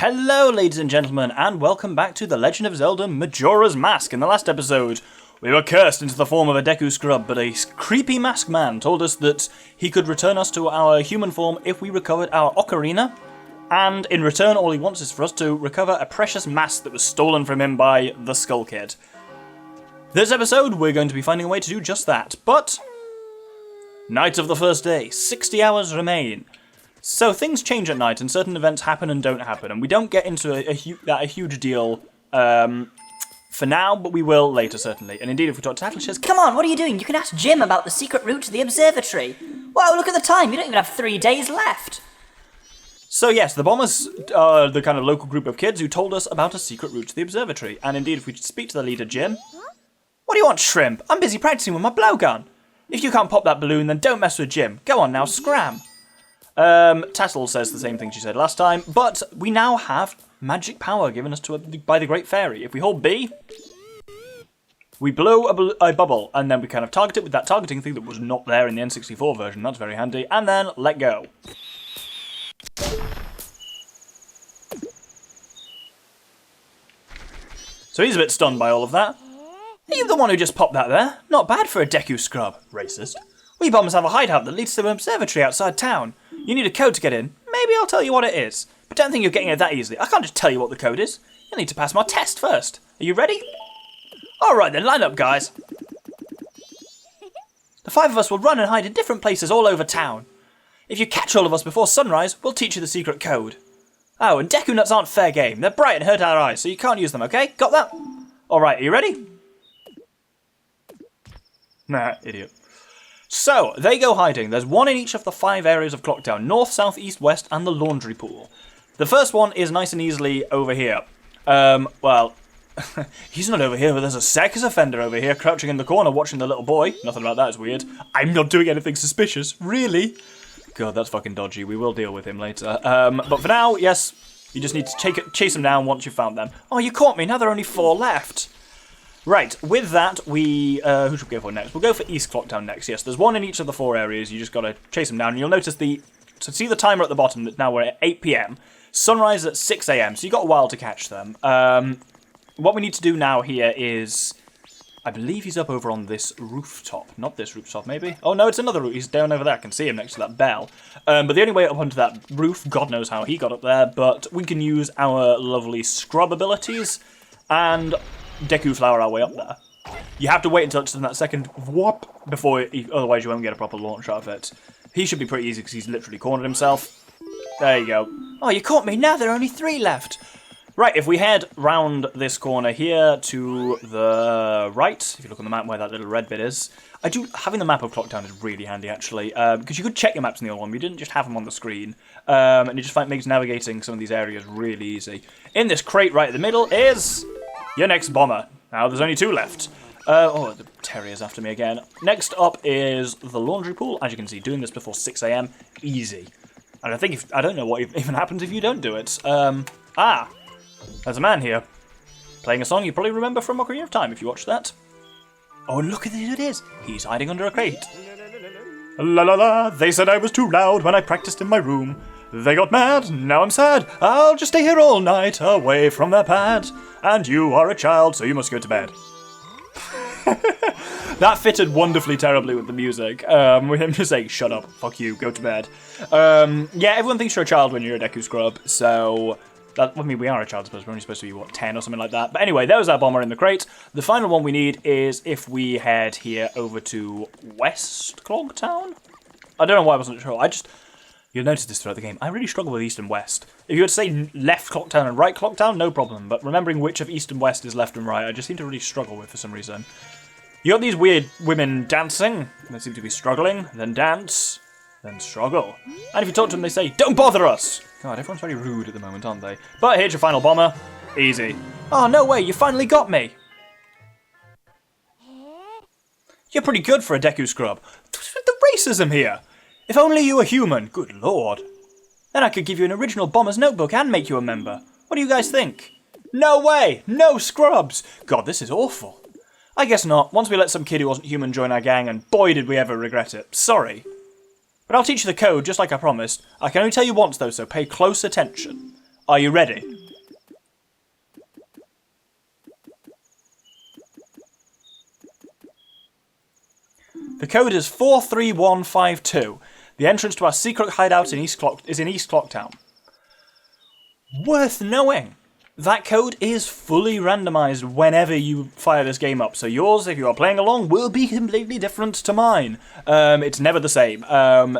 Hello ladies and gentlemen, and welcome back to The Legend of Zelda Majora's Mask. In the last episode, we were cursed into the form of a Deku Scrub, but a creepy masked man told us that he could return us to our human form if we recovered our Ocarina, and in return all he wants is for us to recover a precious mask that was stolen from him by the Skull Kid. This episode, we're going to be finding a way to do just that, but... Night of the first day, 60 hours remain. So things change at night, and certain events happen and don't happen, and we don't get into a huge deal for now, but we will later, certainly. And indeed, if we talk to Tattle, she says, Come on, what are you doing? You can ask Jim about the secret route to the observatory. Wow, look at the time. You don't even have 3 days left. So yes, the Bombers are the kind of local group of kids who told us about a secret route to the observatory. And indeed, if we speak to the leader, Jim... What do you want, Shrimp? I'm busy practicing with my blowgun. If you can't pop that balloon, then don't mess with Jim. Go on now, scram. Tassel says the same thing she said last time, but we now have magic power given us by the Great Fairy. If we hold B, we blow a bubble, and then we kind of target it with that targeting thing that was not there in the N64 version. That's very handy. And then let go. So he's a bit stunned by all of that. Are you the one who just popped that there? Not bad for a Deku Scrub. Racist. We Bombers have a hideout that leads to an observatory outside town. You need a code to get in. Maybe I'll tell you what it is. But don't think you're getting it that easily. I can't just tell you what the code is. You'll need to pass my test first. Are you ready? Alright then, line up guys. The 5 of us will run and hide in different places all over town. If you catch all of us before sunrise, we'll teach you the secret code. Oh, and Deku Nuts aren't fair game. They're bright and hurt our eyes, so you can't use them, okay? Got that? Alright, are you ready? Nah, idiot. So, they go hiding. There's one in each of the 5 areas of Clocktown. North, south, east, west, and the laundry pool. The first one is nice and easily over here. Well, he's not over here, but there's a sex offender over here crouching in the corner watching the little boy. Nothing about that is weird. I'm not doing anything suspicious. Really? God, that's fucking dodgy. We will deal with him later. But for now, yes, you just need to chase him down once you've found them. Oh, you caught me. Now there are only 4 left. Right, with that, we... who should we go for next? We'll go for East Clocktown next, yes. There's one in each of the 4 areas. You just got to chase them down. And you'll notice so see the timer at the bottom, that now we're at 8 PM. Sunrise at 6 AM, so you got a while to catch them. What we need to do now here is... I believe he's up over on this rooftop. Not this rooftop, maybe? Oh, no, it's another roof. He's down over there. I can see him next to that bell. But the only way up onto that roof, God knows how he got up there, but we can use our lovely scrub abilities and... Deku Flower our way up there. You have to wait until it's in that second whoop before, otherwise you won't get a proper launch out of it. He should be pretty easy because he's literally cornered himself. There you go. Oh, you caught me. Now there are only 3 left. Right, if we head round this corner here to the right, if you look on the map where that little red bit is, having the map of Clocktown is really handy actually, because you could check your maps in the old one, we didn't just have them on the screen, and it just makes navigating some of these areas really easy. In this crate right in the middle is... your next bomber. Now there's only 2 left. Oh, the terrier's after me again. Next up is the laundry pool. As you can see, doing this before 6 AM, easy. And I don't know what even happens if you don't do it. There's a man here. Playing a song you probably remember from Ocarina of Time if you watched that. Oh, look at who it is. He's hiding under a crate. La la la, they said I was too loud when I practiced in my room. They got mad, now I'm sad. I'll just stay here all night, away from their pad. And you are a child, so you must go to bed. That fitted wonderfully terribly with the music. With him just saying, shut up, fuck you, go to bed. Yeah, everyone thinks you're a child when you're a Deku Scrub, so... we are a child, I suppose. We're only supposed to be, 10 or something like that. But anyway, there was our bomber in the crate. The final one we need is if we head here over to West Clocktown? I don't know why I wasn't sure. You'll notice this throughout the game. I really struggle with East and West. If you were to say left Clocktown and right Clocktown, no problem. But remembering which of East and West is left and right, I just seem to really struggle with for some reason. You got these weird women dancing. They seem to be struggling. Then dance. Then struggle. And if you talk to them, they say, don't bother us! God, everyone's very rude at the moment, aren't they? But here's your final bomber. Easy. Oh, no way, you finally got me! You're pretty good for a Deku Scrub. What's with the racism here? If only you were human, good lord. Then I could give you an original bomber's notebook and make you a member. What do you guys think? No way! No scrubs! God, this is awful. I guess not. Once we let some kid who wasn't human join our gang, and boy did we ever regret it. Sorry. But I'll teach you the code, just like I promised. I can only tell you once though, so pay close attention. Are you ready? The code is 43152. The entrance to our secret hideout is in East Clocktown. Worth knowing, that code is fully randomized whenever you fire this game up. So yours, if you are playing along, will be completely different to mine. It's never the same.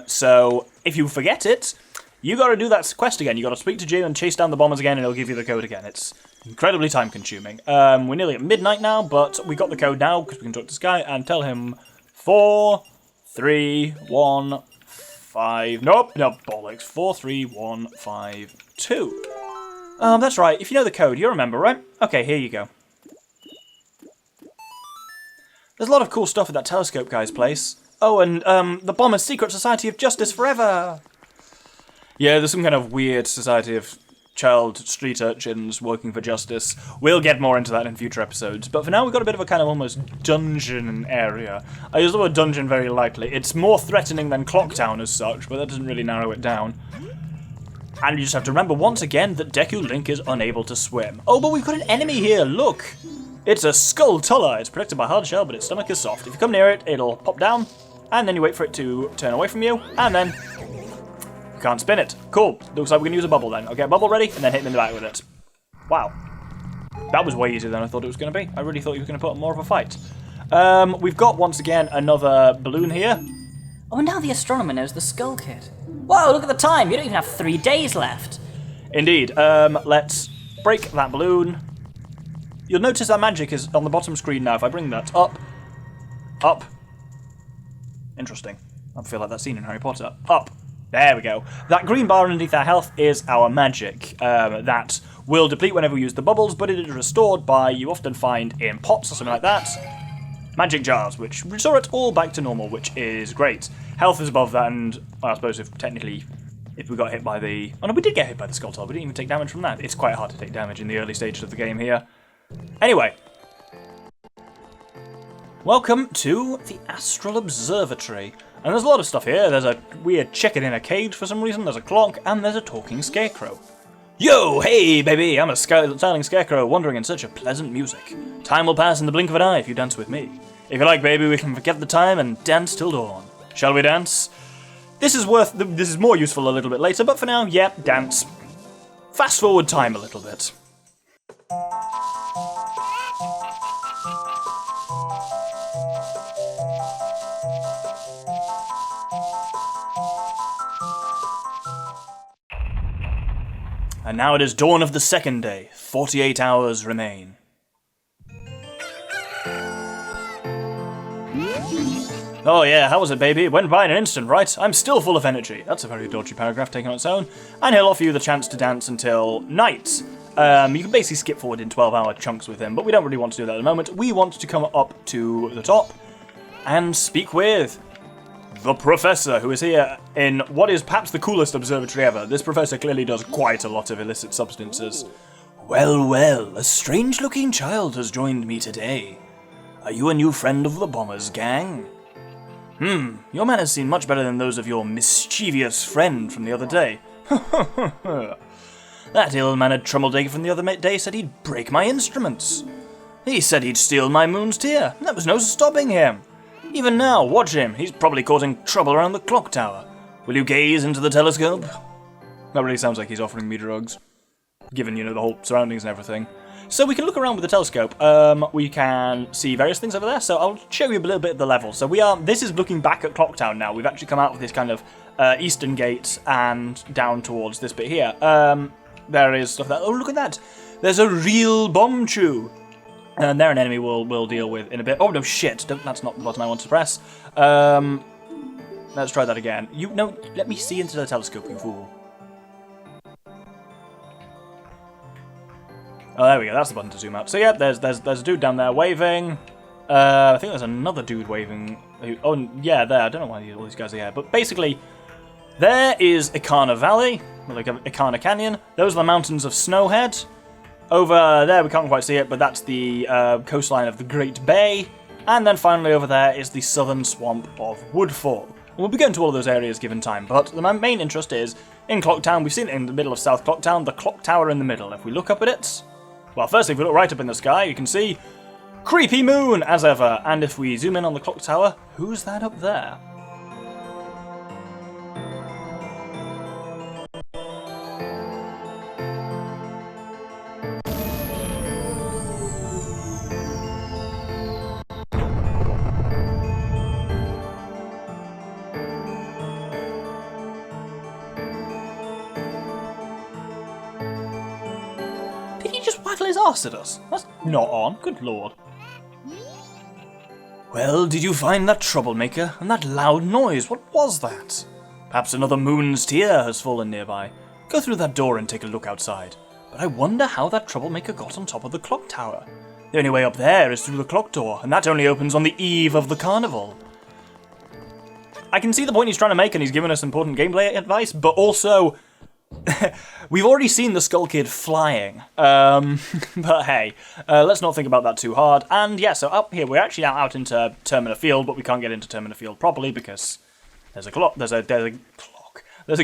So if you forget it, you got to do that quest again. You got to speak to Jim and chase down the bombers again, and he'll give you the code again. It's incredibly time consuming. We're nearly at midnight now, but we got the code now because we can talk to this guy and tell him 43152. Nope, no bollocks. 43152. That's right. If you know the code, you'll remember, right? Okay, here you go. There's a lot of cool stuff at that telescope guy's place. Oh, and the Bomber's Secret Society of Justice Forever. Yeah, there's some kind of weird society of child street urchins working for justice. We'll get more into that in future episodes, but for now we've got a bit of a kind of almost dungeon area. I use the word dungeon very lightly. It's more threatening than Clocktown as such, but that doesn't really narrow it down. And you just have to remember once again that Deku Link is unable to swim. Oh, but we've got an enemy here, look! It's a skull tuller. It's protected by hard shell, but its stomach is soft. If you come near it, it'll pop down, and then you wait for it to turn away from you, and then you can't spin it. Cool. Looks like we can use a bubble then. Okay, bubble ready, and then hit him in the back with it. Wow. That was way easier than I thought it was going to be. I really thought you were going to put up more of a fight. We've got, once again, another balloon here. Oh, and now the astronomer knows the Skull Kid. Whoa, look at the time. You don't even have 3 days left. Indeed. Let's break that balloon. You'll notice that magic is on the bottom screen now. If I bring that up. Interesting. I feel like that scene in Harry Potter. Up. There we go. That green bar underneath our health is our magic. That will deplete whenever we use the bubbles, but it is restored by, you often find in pots or something like that, magic jars, which restore it all back to normal, which is great. Health is above that, and I suppose if we got hit by the... Oh no, we did get hit by the Skull Tull. We didn't even take damage from that. It's quite hard to take damage in the early stages of the game here. Anyway. Welcome to the Astral Observatory. And there's a lot of stuff here. There's a weird chicken in a cage for some reason, there's a clock, and there's a talking scarecrow. Yo, hey baby, I'm a styling scarecrow wandering in search of pleasant music. Time will pass in the blink of an eye if you dance with me. If you like, baby, we can forget the time and dance till dawn. Shall we dance? This is more useful a little bit later, but for now, yeah, dance. Fast forward time a little bit. And now it is dawn of the second day. 48 hours remain. Oh yeah, how was it, baby? It went by in an instant, right? I'm still full of energy. That's a very dodgy paragraph taken on its own. And he'll offer you the chance to dance until night. You can basically skip forward in 12-hour chunks with him, but we don't really want to do that at the moment. We want to come up to the top and speak with the Professor, who is here in what is perhaps the coolest observatory ever. This Professor clearly does quite a lot of illicit substances. Well, well, a strange-looking child has joined me today. Are you a new friend of the Bombers gang? Your manners seem much better than those of your mischievous friend from the other day. That ill-mannered troublemaker from the other day said he'd break my instruments. He said he'd steal my moon's tear. There was no stopping him. Even now, watch him. He's probably causing trouble around the clock tower. Will you gaze into the telescope? That really sounds like he's offering me drugs. Given, the whole surroundings and everything. So we can look around with the telescope. We can see various things over there. So I'll show you a little bit of the level. So this is looking back at Clocktown now. We've actually come out of this kind of eastern gate and down towards this bit here. There is stuff that... Oh, look at that. There's a real bomb chew. And they're an enemy we'll deal with in a bit. Oh, no, shit. That's not the button I want to press. Let's try that again. Let me see into the telescope, you fool. Oh, there we go. That's the button to zoom out. So, yeah, there's a dude down there waving. I think there's another dude waving. Oh, yeah, there. I don't know why all these guys are here. But basically, there is Ikana Valley, like Ikana Canyon. Those are the mountains of Snowhead. Over there, we can't quite see it, but that's the coastline of the Great Bay. And then finally over there is the southern swamp of Woodfall. And we'll be going to all of those areas given time, but the main interest is in Clock Town. We've seen it in the middle of South Clock Town, the clock tower in the middle. If we look up at it, well, firstly, if we look right up in the sky, you can see creepy moon, as ever. And if we zoom in on the clock tower, who's that up there? Did he just waggle his arse at us? That's not on, good lord. Well, did you find that troublemaker and that loud noise? What was that? Perhaps another moon's tear has fallen nearby. Go through that door and take a look outside. But I wonder how that troublemaker got on top of the clock tower. The only way up there is through the clock door, and that only opens on the eve of the carnival. I can see the point he's trying to make, and he's given us important gameplay advice, but also we've already seen the Skull Kid flying, but hey, let's not think about that too hard. And yeah, so up here, we're actually now out into Termina Field, but we can't get into Termina Field properly because there's a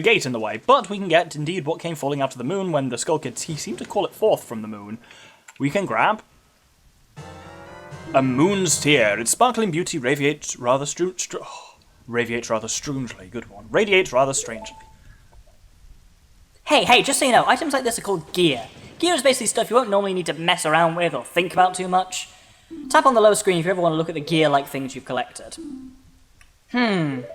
gate in the way. But we can get, indeed, what came falling out of the moon when the Skull Kid, he seemed to call it forth from the moon. We can grab a moon's tear. Its sparkling beauty radiates rather strangely. Good one. Radiates rather strangely. Hey, just so you know, items like this are called gear. Gear is basically stuff you won't normally need to mess around with or think about too much. Tap on the low screen if you ever want to look at the gear-like things you've collected. The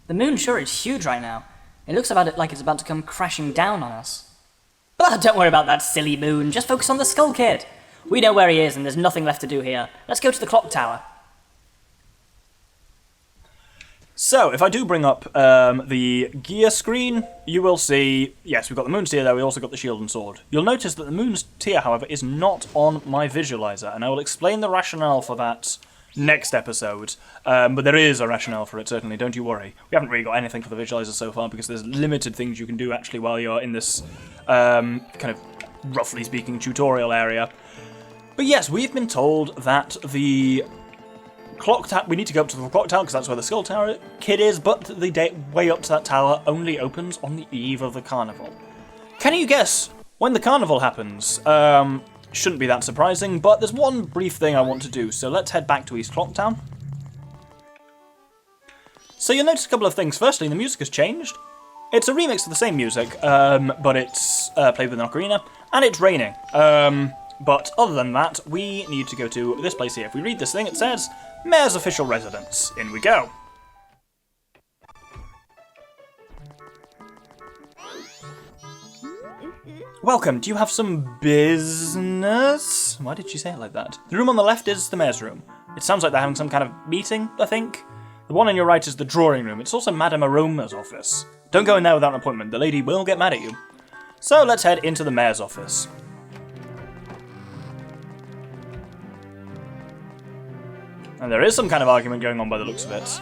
moon sure is huge right now. It looks like it's about to come crashing down on us. But don't worry about that silly moon, just focus on the Skull Kid. We know where he is and there's nothing left to do here. Let's go to the clock tower. So, if I do bring up the gear screen, you will see, yes, we've got the moon's tear there, we also got the shield and sword. You'll notice that the moon's tear, however, is not on my visualizer, and I will explain the rationale for that next episode. But there is a rationale for it, certainly, don't you worry. We haven't really got anything for the visualizer so far, because there's limited things you can do, actually, while you're in this, kind of, roughly speaking, tutorial area. But yes, we've been told that the clock tower, we need to go up to the clock tower because that's where the Skull Tower Kid is, but the way up to that tower only opens on the eve of the carnival. Can you guess when the carnival happens? Shouldn't be that surprising, but there's one brief thing I want to do, so let's head back to East Clock Town. So you'll notice a couple of things. Firstly, the music has changed. It's a remix of the same music, but it's played with an ocarina, and it's raining. But other than that, we need to go to this place here. If we read this thing, it says, Mayor's official residence. In we go. Welcome, do you have some business? Why did she say it like that? The room on the left is the mayor's room. It sounds like they're having some kind of meeting, I think. The one on your right is the drawing room. It's also Madame Aroma's office. Don't go in there without an appointment. The lady will get mad at you. So let's head into the mayor's office. And there is some kind of argument going on by the looks of it.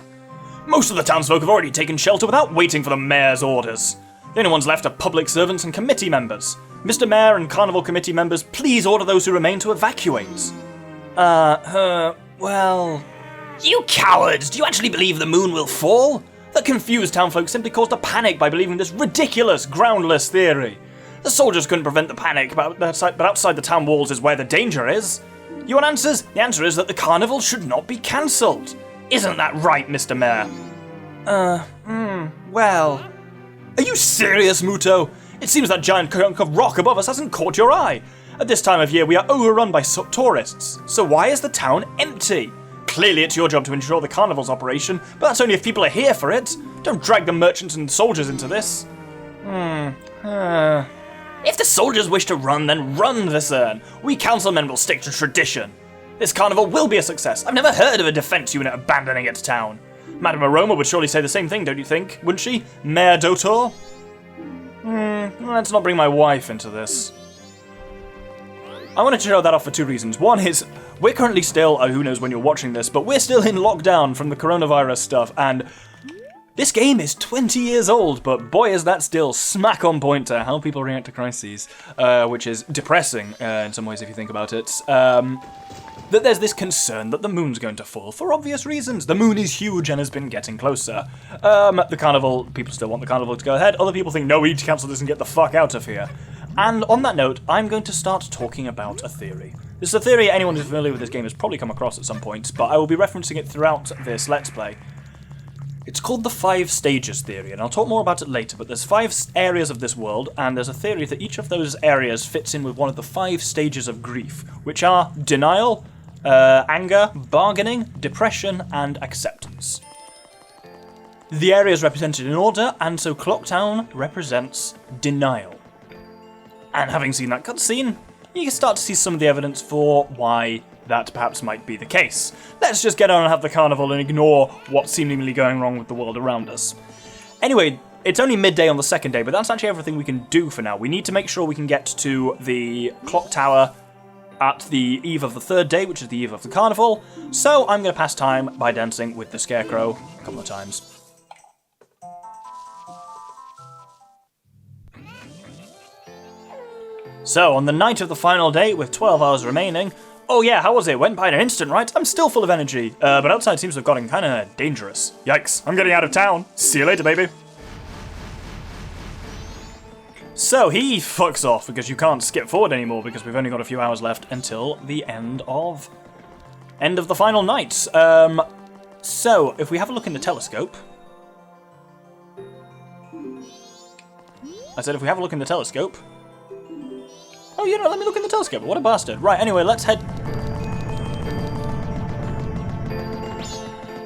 Most of the townsfolk have already taken shelter without waiting for the mayor's orders. The only ones left are public servants and committee members. Mr. Mayor and Carnival Committee members, please order those who remain to evacuate. Well... You cowards! Do you actually believe the moon will fall? The confused townfolk simply caused a panic by believing this ridiculous, groundless theory. The soldiers couldn't prevent the panic, but outside the town walls is where the danger is. You want answers? The answer is that the carnival should not be cancelled. Isn't that right, Mr. Mayor? Well... Are you serious, Muto? It seems that giant chunk of rock above us hasn't caught your eye. At this time of year, we are overrun by tourists. So why is the town empty? Clearly it's your job to ensure the carnival's operation, but that's only if people are here for it. Don't drag the merchants and soldiers into this. If the soldiers wish to run, then run, Viscern. We councilmen will stick to tradition. This carnival will be a success. I've never heard of a defense unit abandoning its town. Madame Aroma would surely say the same thing, don't you think? Wouldn't she? Mayor Dotor? Let's not bring my wife into this. I wanted to show that off for two reasons. One is, we're currently still, who knows when you're watching this, but we're still in lockdown from the coronavirus stuff, and This game is 20 years old, but boy is that still smack on point to how people react to crises, which is depressing in some ways if you think about it. That there's this concern that the moon's going to fall, for obvious reasons. The moon is huge and has been getting closer. The carnival, people still want the carnival to go ahead. Other people think, no, we need to cancel this and get the fuck out of here. And on that note, I'm going to start talking about a theory. This is a theory anyone who's familiar with this game has probably come across at some point, but I will be referencing it throughout this Let's Play. It's called the 5 stages theory, and I'll talk more about it later, but there's 5 areas of this world, and there's a theory that each of those areas fits in with one of the 5 stages of grief, which are denial, anger, bargaining, depression, and acceptance. The area is represented in order, and so Clocktown represents denial. And having seen that cutscene, you can start to see some of the evidence for why that perhaps might be the case. Let's just get on and have the carnival and ignore what's seemingly going wrong with the world around us. Anyway, it's only midday on the second day, but that's actually everything we can do for now. We need to make sure we can get to the clock tower at the eve of the third day, which is the eve of the carnival, so I'm going to pass time by dancing with the scarecrow a couple of times. So, on the night of the final day, with 12 hours remaining, oh yeah, how was it? Went by in an instant, right? I'm still full of energy, but outside seems to have gotten kinda dangerous. Yikes, I'm getting out of town. See you later, baby. So he fucks off because you can't skip forward anymore because we've only got a few hours left until the end of the final night. So if we have a look in the telescope, I said if we have a look in the telescope. Oh, you know, let me look in the telescope. What a bastard. Right, anyway, let's head.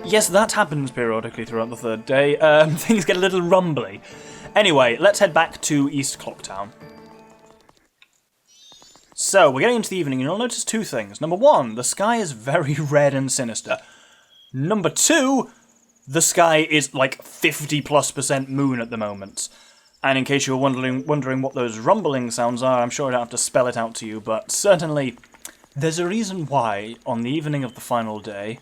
Yes, that happens periodically throughout the third day. Things get a little rumbly. Anyway, let's head back to East Clocktown. So, we're getting into the evening, and you'll notice 2 things. Number 1, the sky is very red and sinister. Number 2, the sky is like 50+% moon at the moment. And in case you were wondering what those rumbling sounds are, I'm sure I don't have to spell it out to you, but certainly there's a reason why, on the evening of the final day,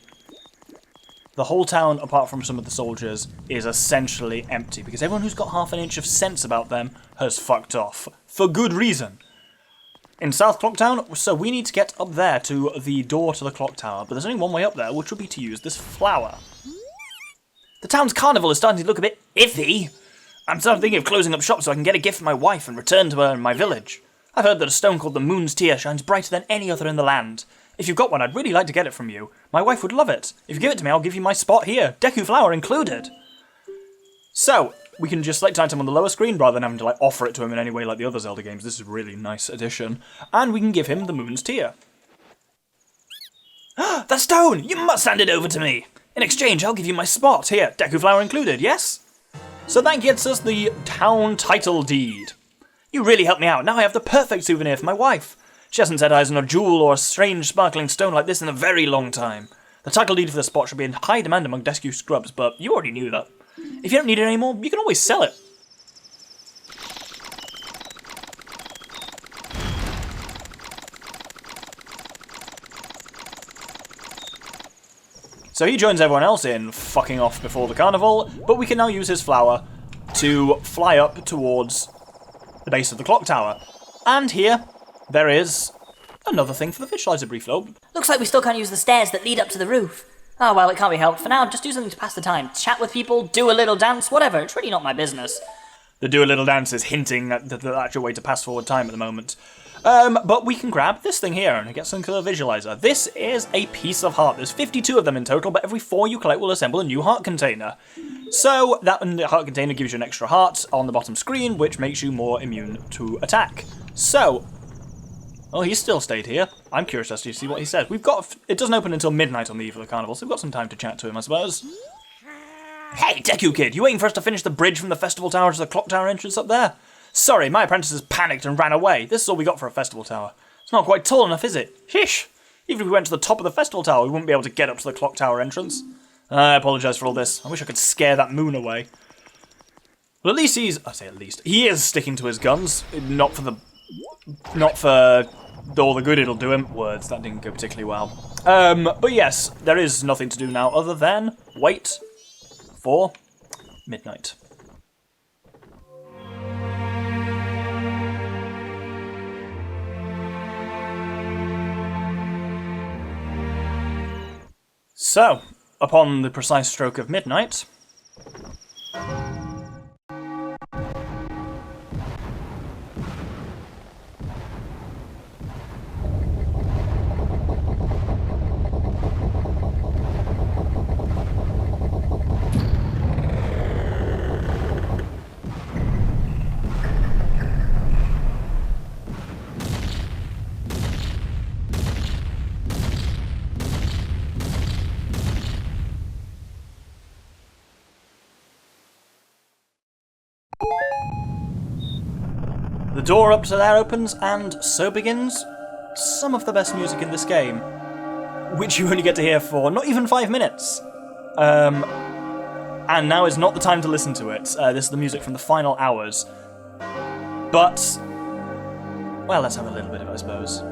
the whole town, apart from some of the soldiers, is essentially empty, because everyone who's got half an inch of sense about them has fucked off. For good reason. In South Clocktown, so we need to get up there to the door to the clock tower, but there's only one way up there, which would be to use this flower. The town's carnival is starting to look a bit iffy. I'm starting thinking of closing up shop so I can get a gift for my wife and return to her in my village. I've heard that a stone called the Moon's Tear shines brighter than any other in the land. If you've got one, I'd really like to get it from you. My wife would love it. If you give it to me, I'll give you my spot here. Deku flower included. So, we can just select item on the lower screen rather than having to offer it to him in any way like the other Zelda games. This is a really nice addition. And we can give him the Moon's Tear. That stone! You must hand it over to me! In exchange, I'll give you my spot here. Deku flower included, yes? So that gets us the town title deed. You really helped me out. Now I have the perfect souvenir for my wife. She hasn't set eyes on a jewel or a strange sparkling stone like this in a very long time. The title deed for the spot should be in high demand among Deku scrubs, but you already knew that. If you don't need it anymore, you can always sell it. So he joins everyone else in fucking off before the carnival, but we can now use his flower to fly up towards the base of the clock tower. And here, there is another thing for the visualizer briefly. Looks like we still can't use the stairs that lead up to the roof. Oh well, it can't be helped. For now, just do something to pass the time. Chat with people, do a little dance, whatever. It's really not my business. The do a little dance is hinting at the actual way to pass forward time at the moment. But we can grab this thing here and get some to the visualizer. This is a piece of heart. There's 52 of them in total, but every 4 you collect will assemble a new heart container. So that heart container gives you an extra heart on the bottom screen, which makes you more immune to attack. So, oh, he's still stayed here. I'm curious as to see what he says. It doesn't open until midnight on the eve of the carnival, so we've got some time to chat to him, I suppose. Hey, Deku Kid, you waiting for us to finish the bridge from the festival tower to the clock tower entrance up there? Sorry, my apprentices panicked and ran away. This is all we got for a festival tower. It's not quite tall enough, is it? Shish! Even if we went to the top of the festival tower, we wouldn't be able to get up to the clock tower entrance. I apologise for all this. I wish I could scare that moon away. Well, at least he is sticking to his guns. Not for all the good it'll do him. Words, that didn't go particularly well. But yes, there is nothing to do now other than wait for midnight. So, upon the precise stroke of midnight, the door up to there opens, and so begins some of the best music in this game, which you only get to hear for not even 5 minutes. And now is not the time to listen to it. This is the music from the final hours. But, well, let's have a little bit of it, I suppose.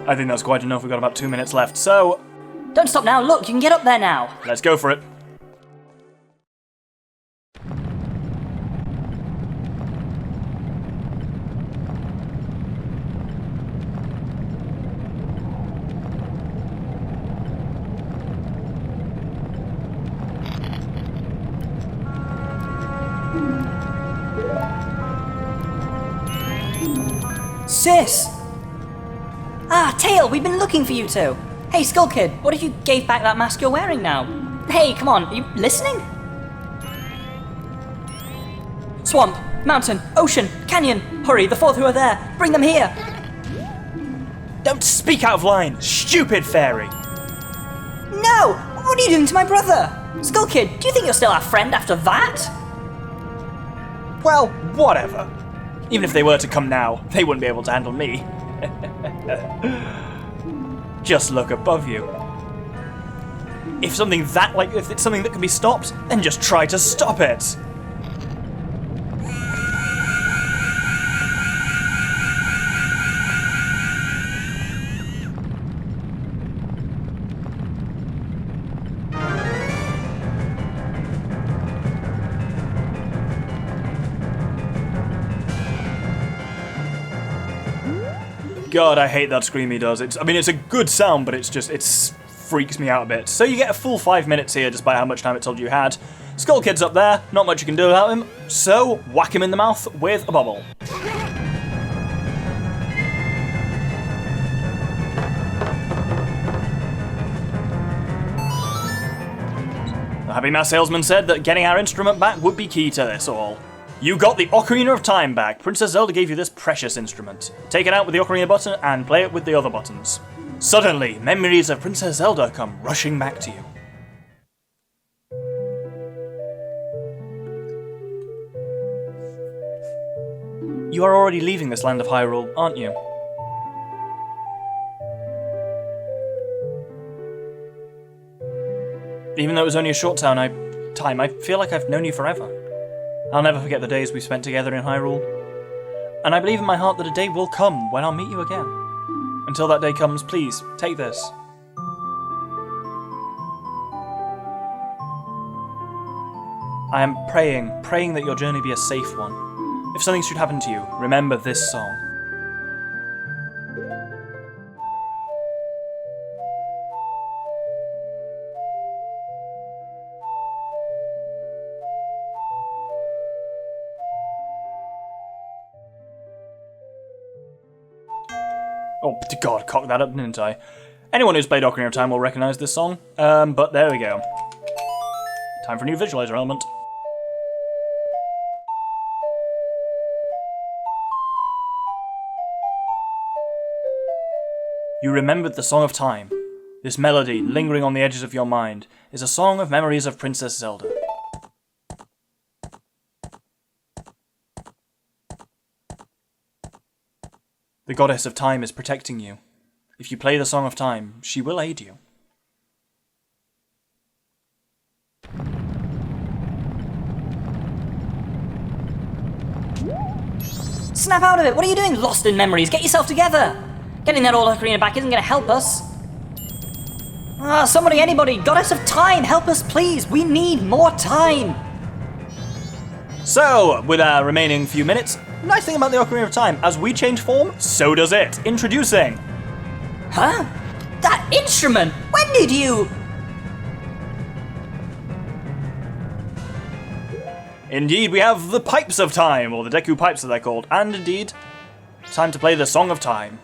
I think that's quite enough. We've got about 2 minutes left, so Don't stop now, look, you can get up there now. let's go for it. Sis! Ah, Tail, we've been looking for you two. Hey, Skull Kid, what if you gave back that mask you're wearing now? Hey, come on, are you listening? Swamp, mountain, ocean, canyon. Hurry, the fourth who are there. Bring them here. Don't speak out of line, stupid fairy! No! What are you doing to my brother? Skull Kid, do you think you're still our friend after that? Well, whatever. Even if they were to come now, they wouldn't be able to handle me. Just look above you. If it's something that can be stopped, then just try to stop it. God, I hate that scream he does. It's a good sound, but it freaks me out a bit. So you get a full 5 minutes here, despite how much time it told you had. Skull Kid's up there, not much you can do about him, so whack him in the mouth with a bubble. The Happy Mask salesman said that getting our instrument back would be key to this all. You got the Ocarina of Time back. Princess Zelda gave you this precious instrument. Take it out with the Ocarina button and play it with the other buttons. Suddenly, memories of Princess Zelda come rushing back to you. You are already leaving this land of Hyrule, aren't you? Even though it was only a short time, I feel like I've known you forever. I'll never forget the days we spent together in Hyrule. And I believe in my heart that a day will come when I'll meet you again. Until that day comes, please, take this. I am praying that your journey be a safe one. If something should happen to you, remember this song. Oh, God, cocked that up, didn't I? Anyone who's played Ocarina of Time will recognise this song, but there we go. Time for a new visualizer element. You remembered the Song of Time. This melody, lingering on the edges of your mind, is a song of memories of Princess Zelda. The goddess of time is protecting you. If you play the Song of Time, she will aid you. Snap out of it! What are you doing, lost in memories? Get yourself together! Getting that old ocarina back isn't going to help us. Somebody, anybody, goddess of time, help us please! We need more time! So, with our remaining few minutes, nice thing about the Ocarina of Time, as we change form, so does it. Introducing... Huh? That instrument! When did you... Indeed, we have the Pipes of Time, or the Deku Pipes as they're called, and indeed, time to play the Song of Time.